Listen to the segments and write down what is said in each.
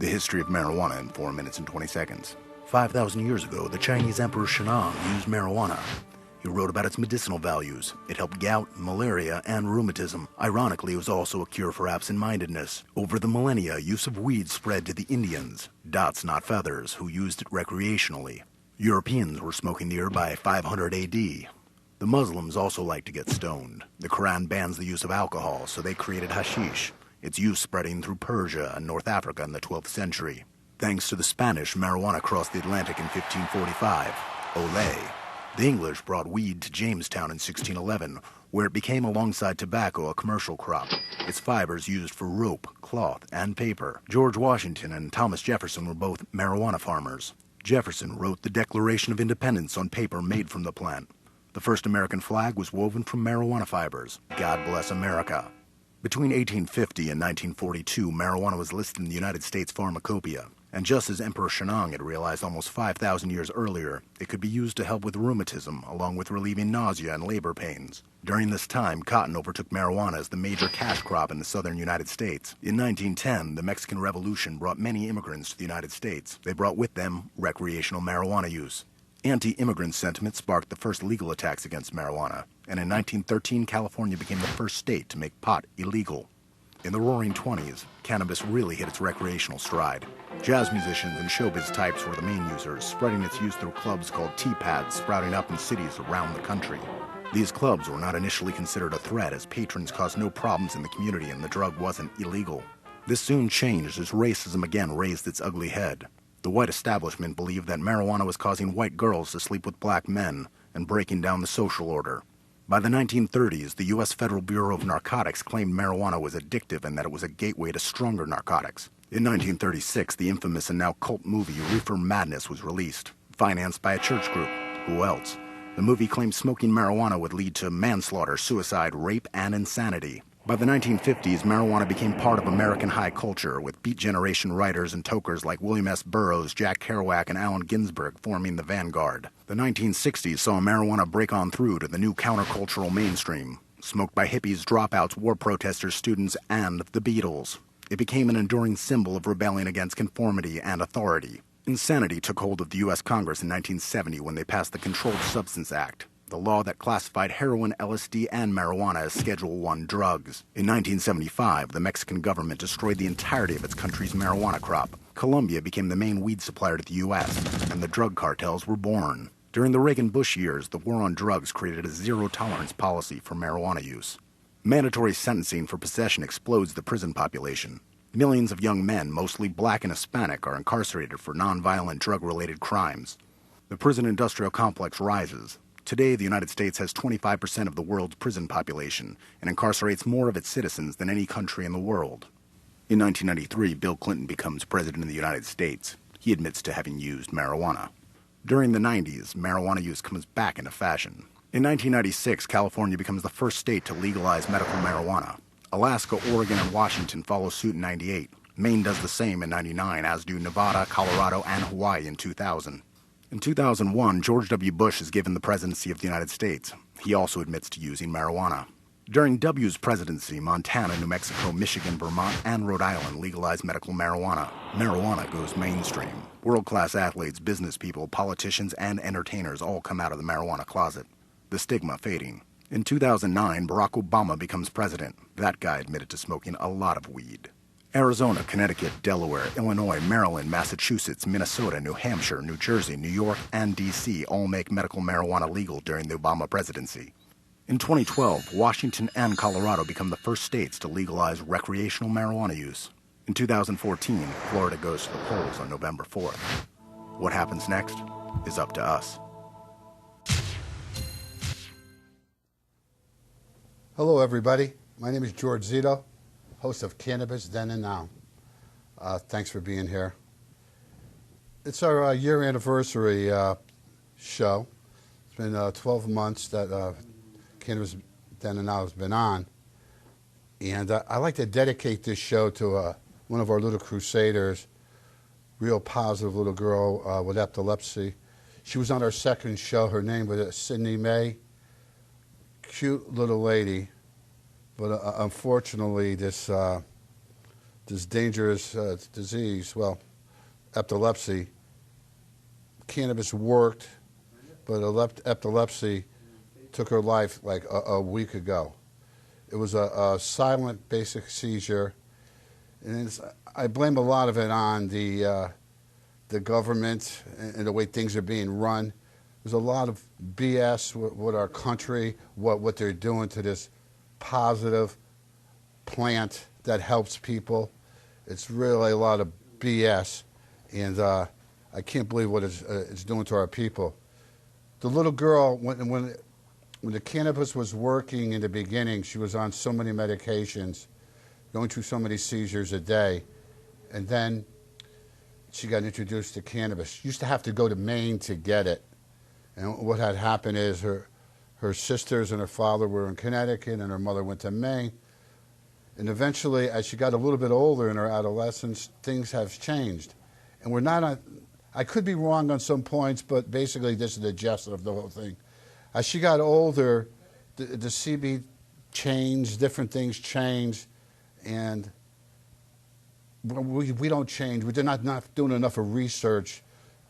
The history of marijuana in 4 minutes and 20 seconds. 5,000 years ago, the Chinese Emperor Shennong used marijuana. He wrote about its medicinal values. It helped gout, malaria, and rheumatism. Ironically, it was also a cure for absent-mindedness. Over the millennia, use of weed spread to the Indians, dots not feathers, who used it recreationally. Europeans were smoking the herb by 500 AD. The Muslims also like to get stoned. The Quran bans the use of alcohol, so they created hashish, its use spreading through Persia and North Africa in the 12th century. Thanks to the Spanish, marijuana crossed the Atlantic in 1545. Olé! The English brought weed to Jamestown in 1611, where it became alongside tobacco a commercial crop. Its fibers used for rope, cloth, and paper. George Washington and Thomas Jefferson were both marijuana farmers. Jefferson wrote the Declaration of Independence on paper made from the plant. The first American flag was woven from marijuana fibers. God bless America. Between 1850 and 1942, marijuana was listed in the United States Pharmacopoeia. And just as Emperor Shennong had realized almost 5,000 years earlier, it could be used to help with rheumatism, along with relieving nausea and labor pains. During this time, cotton overtook marijuana as the major cash crop in the southern United States. In 1910, the Mexican Revolution brought many immigrants to the United States. They brought with them recreational marijuana use. Anti-immigrant sentiment sparked the first legal attacks against marijuana, and in 1913, California became the first state to make pot illegal. In the Roaring '20s, cannabis really hit its recreational stride. Jazz musicians and showbiz types were the main users, spreading its use through clubs called tea-pads sprouting up in cities around the country. These clubs were not initially considered a threat, as patrons caused no problems in the community and the drug wasn't illegal. This soon changed as racism again raised its ugly head. The white establishment believed that marijuana was causing white girls to sleep with black men and breaking down the social order. By the 1930s, the U.S. Federal Bureau of Narcotics claimed marijuana was addictive and that it was a gateway to stronger narcotics. In 1936, the infamous and now cult movie Reefer Madness was released, financed by a church group. Who else? The movie claimed smoking marijuana would lead to manslaughter, suicide, rape, and insanity. By the 1950s, marijuana became part of American high culture, with Beat Generation writers and tokers like William S. Burroughs, Jack Kerouac, and Allen Ginsberg forming the vanguard. The 1960s saw marijuana break on through to the new countercultural mainstream, smoked by hippies, dropouts, war protesters, students, and the Beatles. It became an enduring symbol of rebellion against conformity and authority. Insanity took hold of the U.S. Congress in 1970 when they passed the Controlled Substance Act, the law that classified heroin, LSD, and marijuana as Schedule I drugs. In 1975, the Mexican government destroyed the entirety of its country's marijuana crop. Colombia became the main weed supplier to the U.S., and the drug cartels were born. During the Reagan-Bush years, the war on drugs created a zero-tolerance policy for marijuana use. Mandatory sentencing for possession explodes the prison population. Millions of young men, mostly black and Hispanic, are incarcerated for nonviolent drug-related crimes. The prison industrial complex rises. Today, the United States has 25% of the world's prison population and incarcerates more of its citizens than any country in the world. In 1993, Bill Clinton becomes president of the United States. He admits to having used marijuana. During the 90s, marijuana use comes back into fashion. In 1996, California becomes the first state to legalize medical marijuana. Alaska, Oregon, and Washington follow suit in 98. Maine does the same in 99, as do Nevada, Colorado, and Hawaii in 2000. In 2001, George W. Bush is given the presidency of the United States. He also admits to using marijuana. During W's presidency, Montana, New Mexico, Michigan, Vermont, and Rhode Island legalized medical marijuana. Marijuana goes mainstream. World-class athletes, business people, politicians, and entertainers all come out of the marijuana closet. The stigma fading. In 2009, Barack Obama becomes president. That guy admitted to smoking a lot of weed. Arizona, Connecticut, Delaware, Illinois, Maryland, Massachusetts, Minnesota, New Hampshire, New Jersey, New York, and D.C. all make medical marijuana legal during the Obama presidency. In 2012, Washington and Colorado become the first states to legalize recreational marijuana use. In 2014, Florida goes to the polls on November 4th. What happens next is up to us. Hello, everybody. My name is George Zito, host of Cannabis Then and Now. Thanks for being here. It's our year anniversary show. It's been 12 months that Cannabis Then and Now has been on. And I like to dedicate this show to one of our little crusaders, real positive little girl with epilepsy. She was on our second show. Her name was Sydney May. Cute little lady, but unfortunately this this dangerous disease, well, epilepsy. Cannabis worked, but epilepsy took her life like a week ago. It was a silent basic seizure, and I blame a lot of it on the government and the way things are being run. There's a lot of BS with our country, what they're doing to this positive plant that helps people. It's really a lot of BS, and I can't believe what it's doing to our people. The little girl, when the cannabis was working in the beginning, she was on so many medications, going through so many seizures a day, and then she got introduced to cannabis. She used to have to go to Maine to get it. And what had happened is her sisters and her father were in Connecticut, and her mother went to Maine. And eventually, as she got a little bit older in her adolescence, things have changed. And we're not on, I could be wrong on some points, but basically this is the gist of the whole thing. As she got older, the CB changed, different things changed, and we don't change. We're not doing enough of research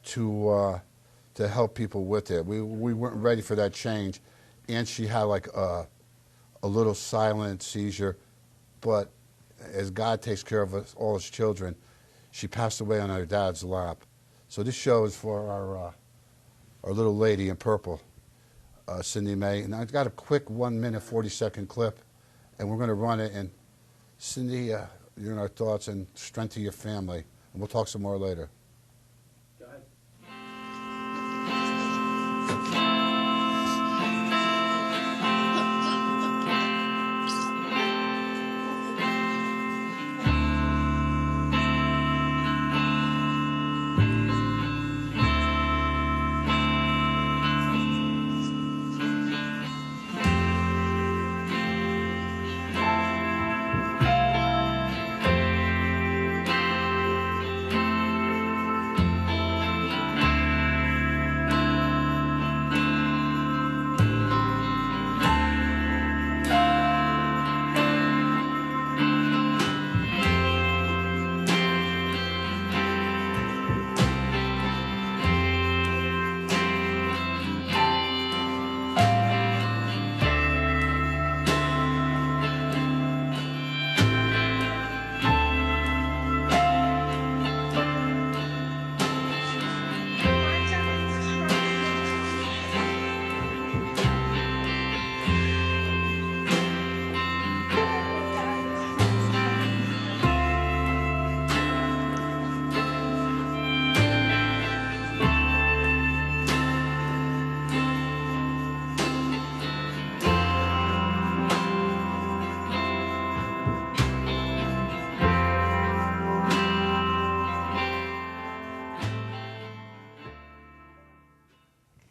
to help people with it. We weren't ready for that change, and she had like a little silent seizure, but as God takes care of us, all His children, she passed away on her dad's lap. So this show is for our little lady in purple, Cindy May. And I've got a quick 1 minute 40-second clip, and we're going to run it. And Cindy, you're in our thoughts, and strength to your family. And we'll talk some more later. Go ahead.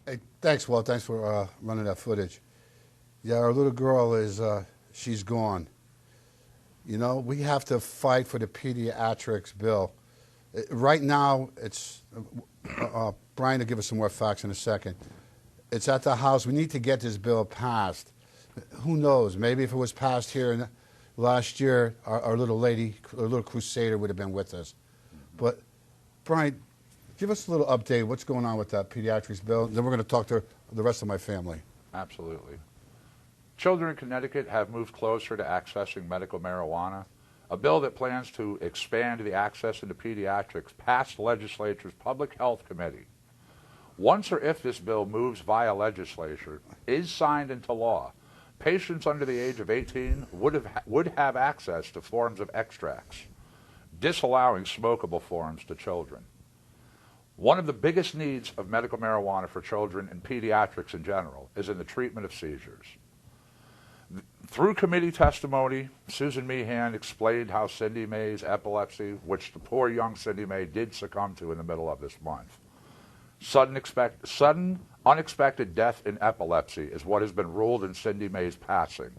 Hey, thanks, Walt. Thanks for running that footage. Yeah, our little girl is, she's gone. You know, we have to fight for the pediatrics bill. Right now, it's, Brian will give us some more facts in a second. It's at the House. We need to get this bill passed. Who knows? Maybe if it was passed here last year, our little lady, our little crusader would have been with us. But, Brian, give us a little update. What's going on with that pediatrics bill? Then we're going to talk to the rest of my family. Absolutely. Children in Connecticut have moved closer to accessing medical marijuana. A bill that plans to expand the access into pediatrics passed the legislature's Public Health Committee. Once or if this bill moves via legislature, is signed into law, patients under the age of 18 would have access to forms of extracts, disallowing smokable forms to children. One of the biggest needs of medical marijuana for children and pediatrics in general is in the treatment of seizures. Through committee testimony, Susan Meehan explained how Cindy May's epilepsy, which the poor young Cindy May did succumb to in the middle of this month. Sudden, unexpected death in epilepsy is what has been ruled in Cindy May's passing.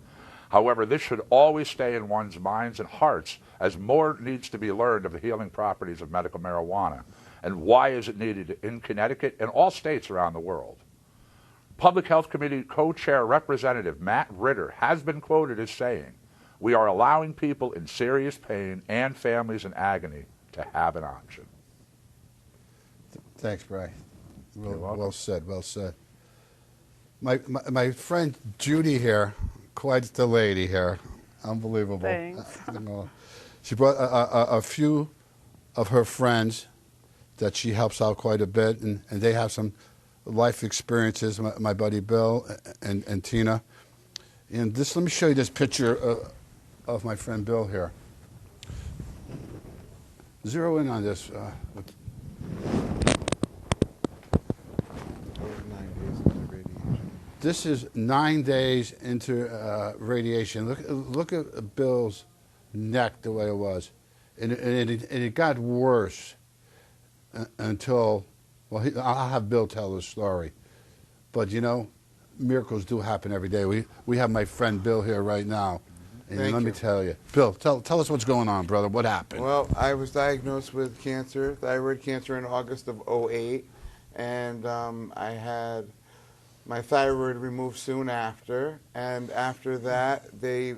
However, this should always stay in one's minds and hearts, as more needs to be learned of the healing properties of medical marijuana, and why is it needed in Connecticut and all states around the world. Public Health Committee co-chair Representative Matt Ritter has been quoted as saying, We are allowing people in serious pain and families in agony to have an option. Thanks, Bray. You're welcome. Well said, well said. My friend Judy here, quite the lady here, unbelievable. Thanks. She brought a few of her friends that she helps out quite a bit, and they have some life experiences, my buddy Bill and Tina. And this, let me show you this picture of my friend Bill here. Zero in on this. This is 9 days into radiation. Look at Bill's neck the way it was. And it got worse until, well, I'll have Bill tell the story. But, you know, miracles do happen every day. We have my friend Bill here right now. And let me tell you. Bill, tell us what's going on, brother. What happened? Well, I was diagnosed with cancer, thyroid cancer, in August of '08. And I had my thyroid removed soon after. And after that, they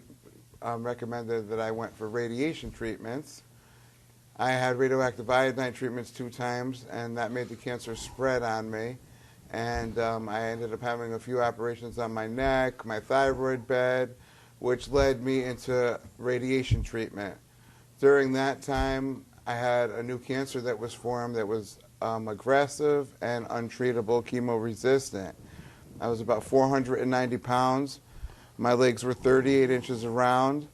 recommended that I went for radiation treatments. I had radioactive iodine treatments 2 times, and that made the cancer spread on me. And I ended up having a few operations on my neck, my thyroid bed, which led me into radiation treatment. During that time, I had a new cancer that was formed that was aggressive and untreatable, chemo-resistant. I was about 490 pounds. My legs were 38 inches around.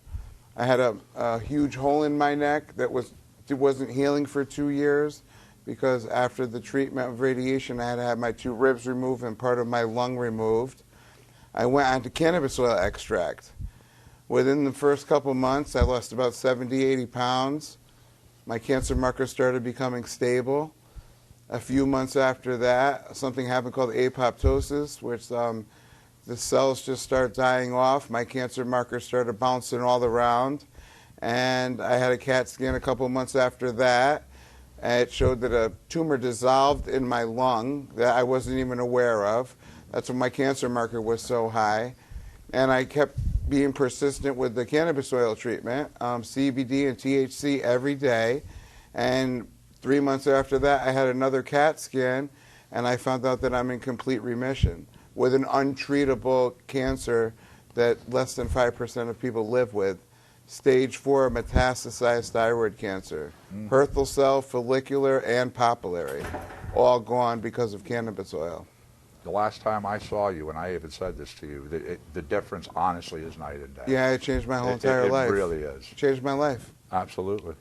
I had a huge hole in my neck that wasn't healing for 2 years, because after the treatment of radiation, I had to have my 2 ribs removed and part of my lung removed. I went on to cannabis oil extract. Within the first couple months, I lost about 70, 80 pounds. My cancer markers started becoming stable. A few months after that, something happened called apoptosis, which the cells just start dying off. My cancer markers started bouncing all around. And I had a CAT scan a couple months after that. And it showed that a tumor dissolved in my lung that I wasn't even aware of. That's when my cancer marker was so high. And I kept being persistent with the cannabis oil treatment, CBD and THC every day. And 3 months after that, I had another CAT scan, and I found out that I'm in complete remission with an untreatable cancer that less than 5% of people live with. Stage 4 metastasized thyroid cancer. Hurthal cell, follicular, and papillary. All gone because of cannabis oil. The last time I saw you, and I even said this to you, the difference honestly is night and day. Yeah, it changed my whole entire life. It really is. It changed my life. Absolutely.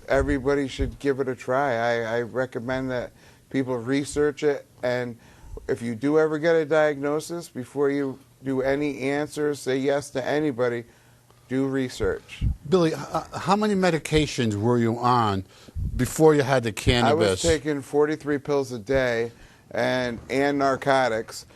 Everybody should give it a try. I recommend that people research it, and if you do ever get a diagnosis, before you do any answers, say yes to anybody, do research. Billy, how many medications were you on before you had the cannabis? I was taking 43 pills a day and narcotics,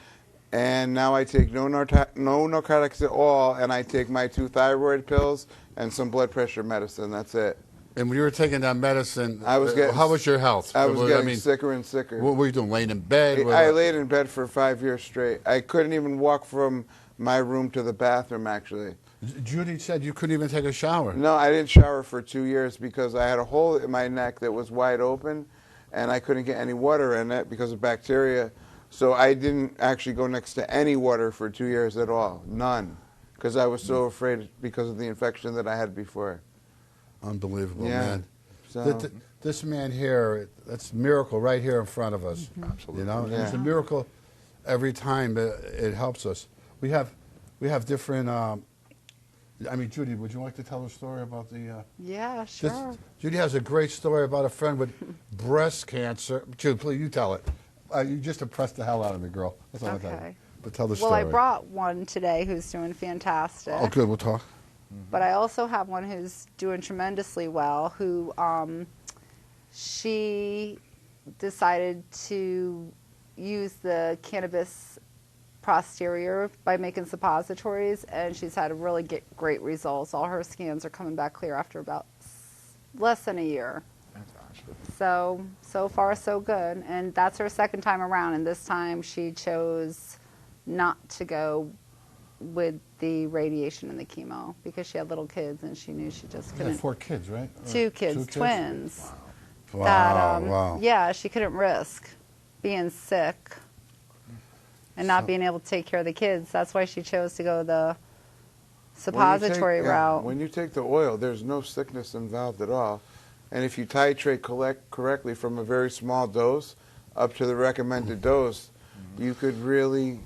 and now I take no narcotics at all, and I take my 2 thyroid pills and some blood pressure medicine. That's it. And when you were taking that medicine, how was your health? I was getting sicker and sicker. What were you doing, laying in bed? I laid in bed for 5 years straight. I couldn't even walk from my room to the bathroom, actually. Judy said you couldn't even take a shower. No, I didn't shower for 2 years because I had a hole in my neck that was wide open, and I couldn't get any water in it because of bacteria. So I didn't actually go next to any water for 2 years at all. None. Because I was so afraid because of the infection that I had before. Unbelievable, yeah. man. So, this man here, that's a miracle right here in front of us. Absolutely. You know, yeah. It's a miracle every time it helps us. We have different. I mean, Judy, would you like to tell a story about the? Yeah, sure. Judy has a great story about a friend with breast cancer. Judy, please, you tell it. You just impressed the hell out of me, girl. That's all I tell you. Okay. But tell the story. Well, I brought one today who's doing fantastic. Oh, good. We'll talk. But I also have one who's doing tremendously well, who she decided to use the cannabis posterior by making suppositories, and she's had really great results. All her scans are coming back clear after about less than a year. Fantastic. So far so good. And that's her second time around, and this time she chose not to go with the radiation and the chemo because she had little kids and she knew she just You couldn't. had 4 kids, right? Two kids, twins. Wow. That, Wow. Yeah, she couldn't risk being sick and not being able to take care of the kids. That's why she chose to go the suppository route. When you take the oil, there's no sickness involved at all. And if you titrate correctly from a very small dose up to the recommended dose, you could really,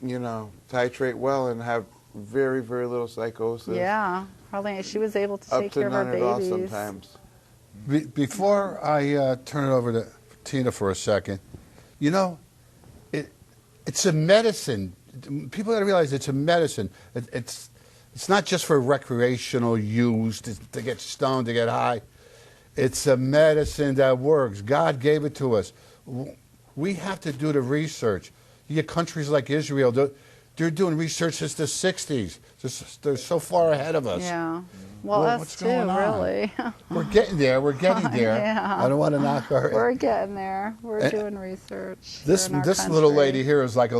titrate well and have very, very little psychosis. Yeah, probably she was able to Up take to care of her none at all babies. sometimes. Before I turn it over to Tina for a second, it's a medicine. People got to realize it's a medicine. It's not just for recreational use to get stoned, to get high. It's a medicine that works. God gave it to us. We have to do the research. You get countries like Israel, they're doing research since the 60s. They're so far ahead of us. Yeah. Well, us what's too, going on? Really. We're getting there. Yeah. I don't want to knock our... We're getting there. We're doing research. This in our little country. lady here is like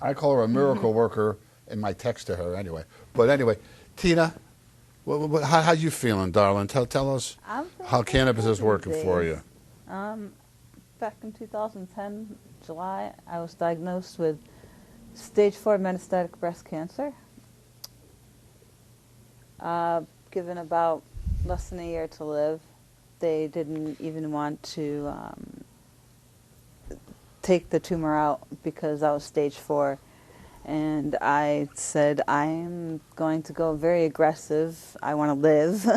I call her a miracle worker in my text to her anyway. But anyway, Tina, how you feeling, darling? Tell us how cannabis is working for you. Back in 2010, July, I was diagnosed with stage 4 metastatic breast cancer. Given about less than a year to live, they didn't even want to take the tumor out because I was stage 4. And I said, I'm going to go very aggressive. I want to live.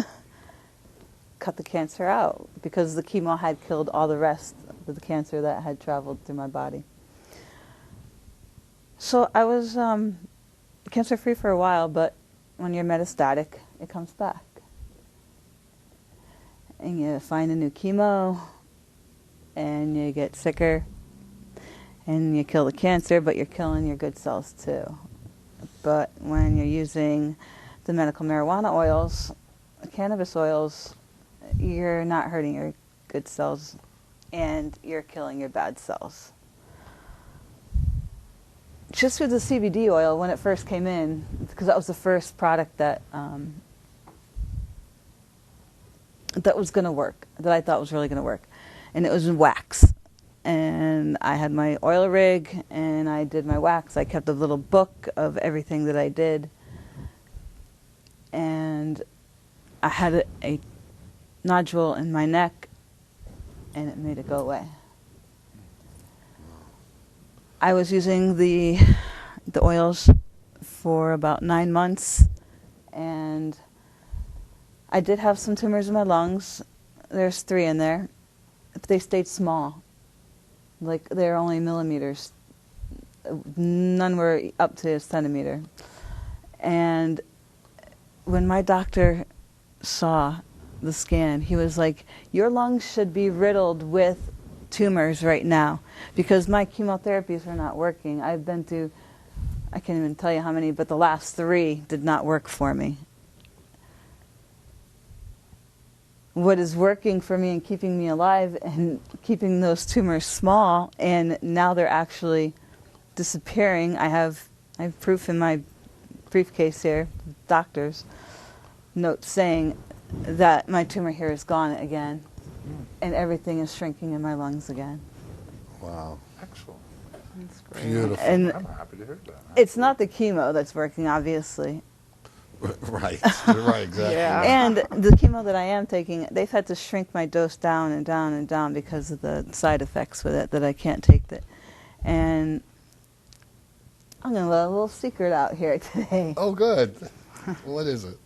Cut the cancer out because the chemo had killed all the rest of the cancer that had traveled through my body. So I was cancer-free for a while, but when you're metastatic, it comes back. And you find a new chemo, and you get sicker, and you kill the cancer, but you're killing your good cells too. But when you're using the medical marijuana oils, cannabis oils, you're not hurting your good cells, and you're killing your bad cells. Just with the CBD oil, when it first came in, because that was the first product that that was going to work, that I thought was really going to work, and it was in wax. And I had my oil rig, and I did my wax. I kept a little book of everything that I did, and I had a nodule in my neck, and it made it go away. I was using the oils for about 9 months, and I did have some tumors in my lungs. There's 3 in there. They stayed small. Like, they're only millimeters. None were up to a centimeter. And when my doctor saw the scan, he was like, your lungs should be riddled with tumors right now because my chemotherapies are not working. I've been through, I can't even tell you how many, but the last 3 did not work for me. What is working for me and keeping me alive and keeping those tumors small, and now they're actually disappearing. I have proof in my briefcase here, doctor's note saying that my tumor here is gone again, and everything is shrinking in my lungs again. Wow. Excellent. That's great. Beautiful. And I'm happy to hear that. it's not the chemo that's working, obviously. Right. Right, exactly. Yeah. And the chemo that I am taking, they've had to shrink my dose down and down and down because of the side effects with it, that I can't take that. And I'm going to let a little secret out here today. Oh, good. What is it?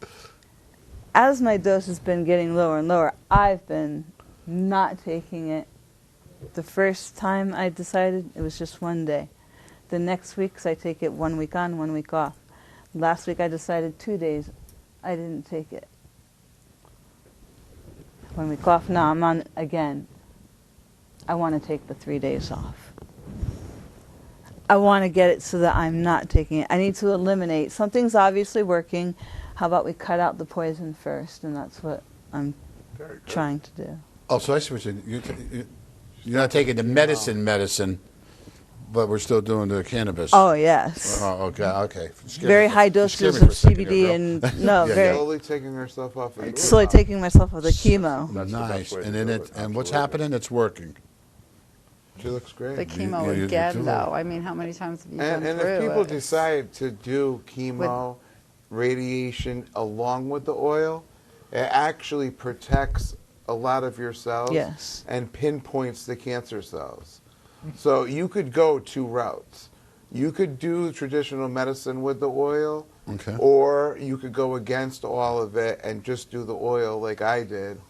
As my dose has been getting lower and lower, I've been not taking it. The first time I decided, it was just 1 day. The next weeks I take it 1 week on, 1 week off. Last week I decided 2 days. I didn't take it. 1 week off. Now I'm on again. I want to take the 3 days off. I want to get it so that I'm not taking it. I need to eliminate. Something's obviously working. How about we cut out the poison first? And that's what I'm trying to do. Oh, so I see what you're not taking the medicine, but we're still doing the cannabis. Oh, yes. Oh, okay. Very high doses of CBD and Yeah, very Slowly taking herself off of it. slowly taking myself off the chemo. That's the Nice. best way to And then do it, it, and what's absolutely. happening? It's working. She looks great. The chemo you do again, it. though. I mean, how many times have you been And through if people it? decide to do chemo, radiation along with the oil, it actually protects a lot of your cells Yes. and pinpoints the cancer cells. So you could go two routes. You could do traditional medicine with the oil, Okay. or you could go against all of it and just do the oil like I did.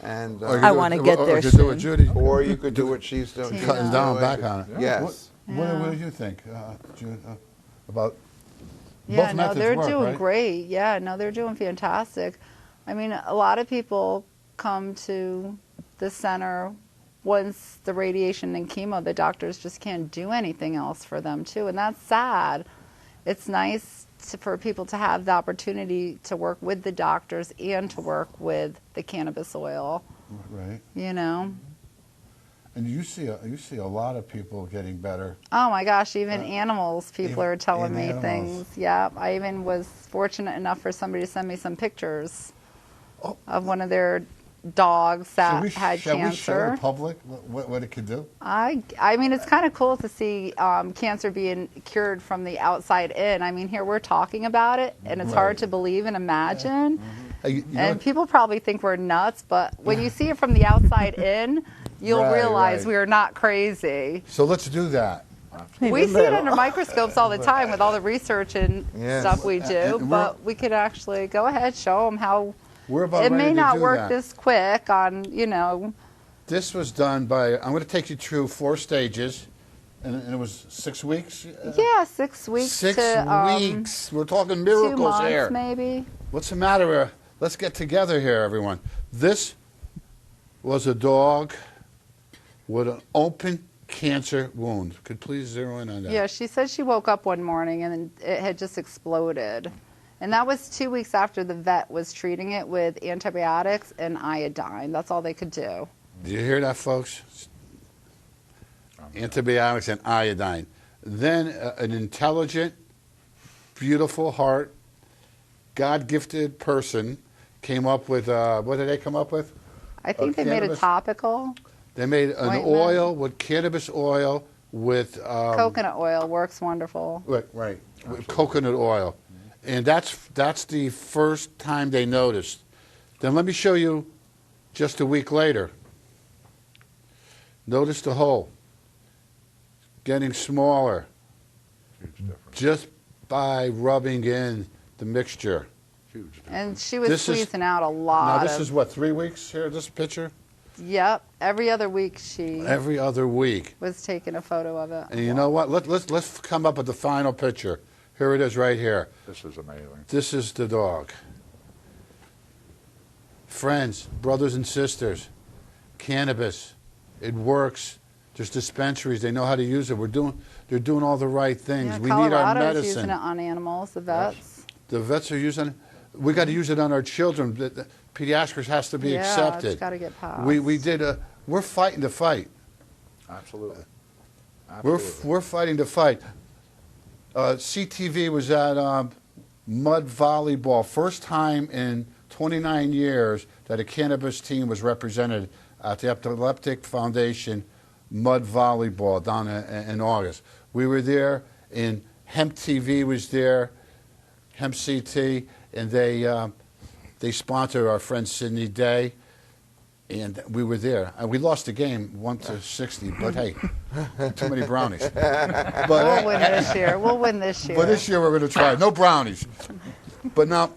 And Or you I could do- wanna get or there you could do it, soon. Judy. or you could do what she's doing. Tina. Cutting down back on it. Yes. What do you think, Judy, about Yeah, both no, methods they're work, doing right? great. Yeah, no, they're doing fantastic. I mean, a lot of people come to the center once the radiation and chemo, the doctors just can't do anything else for them too, and that's sad. It's nice for people to have the opportunity to work with the doctors and to work with the cannabis oil, Right. you know. And you see a lot of people getting better. Oh my gosh, even animals, people are telling me animals. things. Yeah, I even was fortunate enough for somebody to send me some pictures of one of their dogs that had Shall we show cancer. the public what it could do? I mean, it's kind of cool to see cancer being cured from the outside in. I mean, here we're talking about it, and it's Right. hard to believe and imagine. Hey, you know And what? people probably think we're nuts, but when you see it from the outside in, you'll Right, realize right. we are not crazy. So let's do that. Maybe We a see it little. under microscopes all the time with all the research and Yes. stuff we do, And we're- but we could actually go ahead, show them how We're about it ready may to not do work that. this quick on, you know. This was done by. I'm going to take you through 4 stages, and it was 6 weeks. Yeah, 6 weeks 6 to weeks. We're talking 2 miracles months here. maybe. What's the matter? Let's get together here, everyone. This was a dog with an open cancer wound. Could please zero in on that? Yeah, she said she woke up one morning and it had just exploded. And that was 2 weeks after the vet was treating it with antibiotics and iodine. That's all they could do. Do you hear that, folks? Antibiotics and iodine. Then an intelligent, beautiful heart, God-gifted person came up with, what did they come up with? I think they made a cannabis? topical. They made an Ointment. oil with cannabis oil with... Coconut oil works wonderful. Right. With coconut oil. And that's the first time they noticed. Then let me show you just a week later. Notice the hole. Getting smaller. Huge difference. Just by rubbing in the mixture. Huge difference. And she was This is- squeezing out a lot. Now this of, is what, 3 weeks here, this picture? Yep. Every other week she Every other week. was taking a photo of it. And you know what? Let's come up with the final picture. Here it is right here. This is amazing. This is the dog. Friends, brothers and sisters, cannabis, it works. There's dispensaries. They know how to use it. They're doing all the right things. Yeah, We need our Colorado's medicine. using it on animals, the vets. The vets are using it. We got to use it on our children. The pediatrics has to be Yeah, accepted. it's got to get passed. We're fighting to fight. Absolutely. We're Absolutely. fighting to fight. CTV was at mud volleyball. First time in 29 years that a cannabis team was represented at the Epileptic Foundation mud volleyball down in August. We were there, and Hemp TV was there, Hemp CT, and they sponsored our friend Sidney Day, and we were there. And we lost the game 1-60, but hey, too many brownies. But We'll win this year. We'll win this year. but this year we're going to try. No brownies. But now,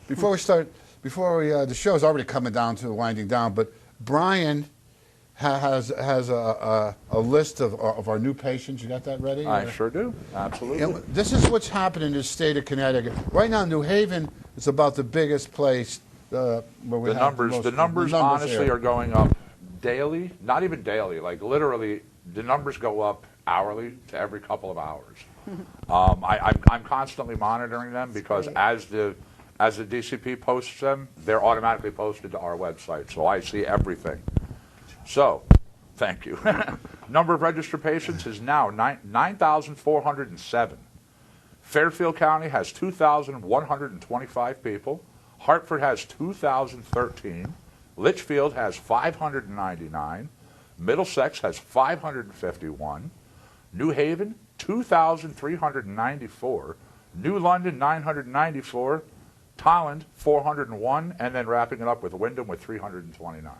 before we start, the show's already coming down to winding down. But Brian has a list of our new patients. You got that ready? I sure do. Absolutely. You know, this is what's happening in the state of Connecticut right now. New Haven is about the biggest place where we The have the numbers honestly here. are going up daily. Not even daily. Like literally, the numbers go up hourly to every couple of hours. I'm constantly monitoring them because great. as the DCP posts them, they're automatically posted to our website, so I see everything. So, thank you. Number of registered patients is now 9,407. Fairfield County has 2,125 people. Hartford has 2,013. Litchfield has 599. Middlesex has 551. New Haven, 2,394. New London, 994. Tolland, 401. And then wrapping it up with Wyndham with 329.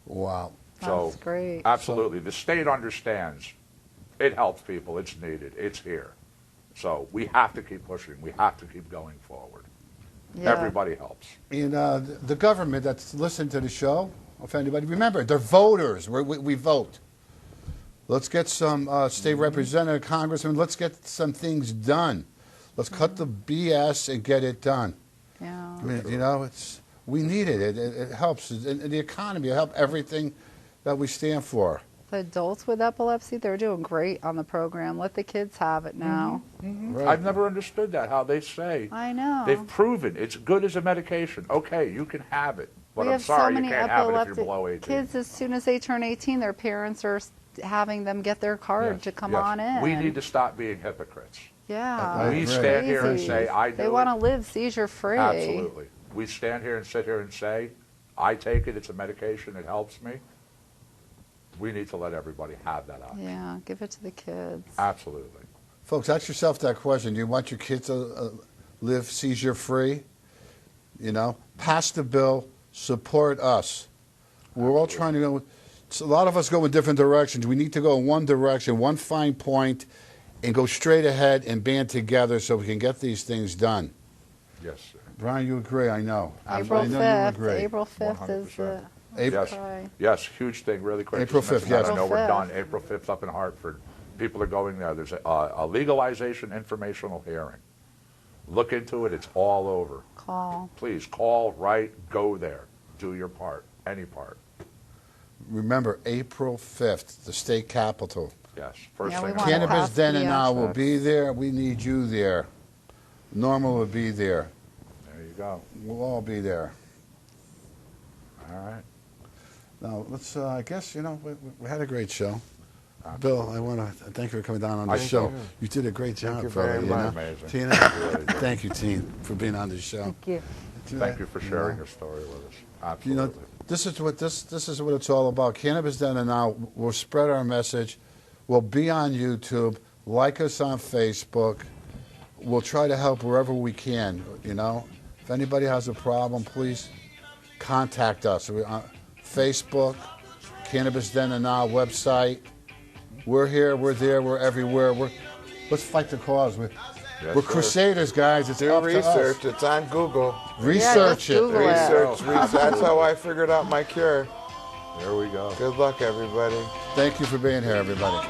Wow. So, That's great. absolutely. The state understands. It helps people. It's needed. It's here. So we have to keep pushing. We have to keep going forward. Yeah. Everybody helps. And the government that's listening to the show, if anybody, remember, they're voters. We vote. Let's get some state representative, congressman. Let's get some things done. Let's cut the BS and get it done. Yeah. I mean, you know, we need it. It helps. And the economy, it helps everything that we stand for. The adults with epilepsy, they're doing great on the program. Let the kids have it now. Right. I've never understood that, how they say. I know. They've proven it's good as a medication. Okay, you can have it. But We I'm have so sorry, you many can't have it if you're epileptic below 18. kids, as soon as they turn 18, their parents are having them get their card Yes, to come yes. on in. We need to stop being hypocrites. Yeah. agree. We stand here and Crazy. say, I do They it. want to live seizure free. Absolutely. We stand here and sit here and say, I take it, it's a medication, it helps me. We need to let everybody have that option. Yeah, give it to the kids. Absolutely. Folks, ask yourself that question. Do you want your kids to live seizure-free? You know, pass the bill, support us. We're all trying to go, a lot of us go in different directions. We need to go in one direction, one fine point, and go straight ahead and band together so we can get these things done. Yes, sir. Brian, you agree, I know. April I know 5th. you agree. April 5th is the... 100%. April- Yes, yes, huge thing, really quick. April Just mention 5th, yes. that. I know April we're 5th. done. April 5th up in Hartford. People are going there. There's a legalization informational hearing. Look into it. It's all over. Call. Please call, write, go there. Do your part, any part. Remember, April 5th, the state capitol. Yes, first Yeah, we thing. wanna in the Cannabis morning. pass Then and Now will pediatrics. be there. We need you there. Norma will be there. There you go. We'll all be there. All right. Now, let's, I guess, you know, we had a great show. Bill, I want to thank you for coming down on the show. You did a great job, you fella, very know? much. Amazing. Tina, Really good. thank you, Tina, for being on the show. Thank you. Thank you for sharing your story with us. You know, Absolutely. this is what it's all about. Cannabis Then and Now. We'll spread our message. We'll be on YouTube. Like us on Facebook. We'll try to help wherever we can. You know, if anybody has a problem, please contact us. We're on Facebook, Cannabis Then and Now website. We're here. We're there. We're everywhere. Let's fight the cause. We're Yes, sir. crusaders, guys. It's Do up research. to us. It's on Google. Research just it. Google it. Research. That's how I figured out my cure. There we go. Good luck, everybody. Thank you for being here, everybody.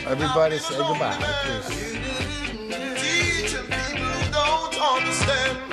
Everybody say goodbye, please. Teaching people who don't understand.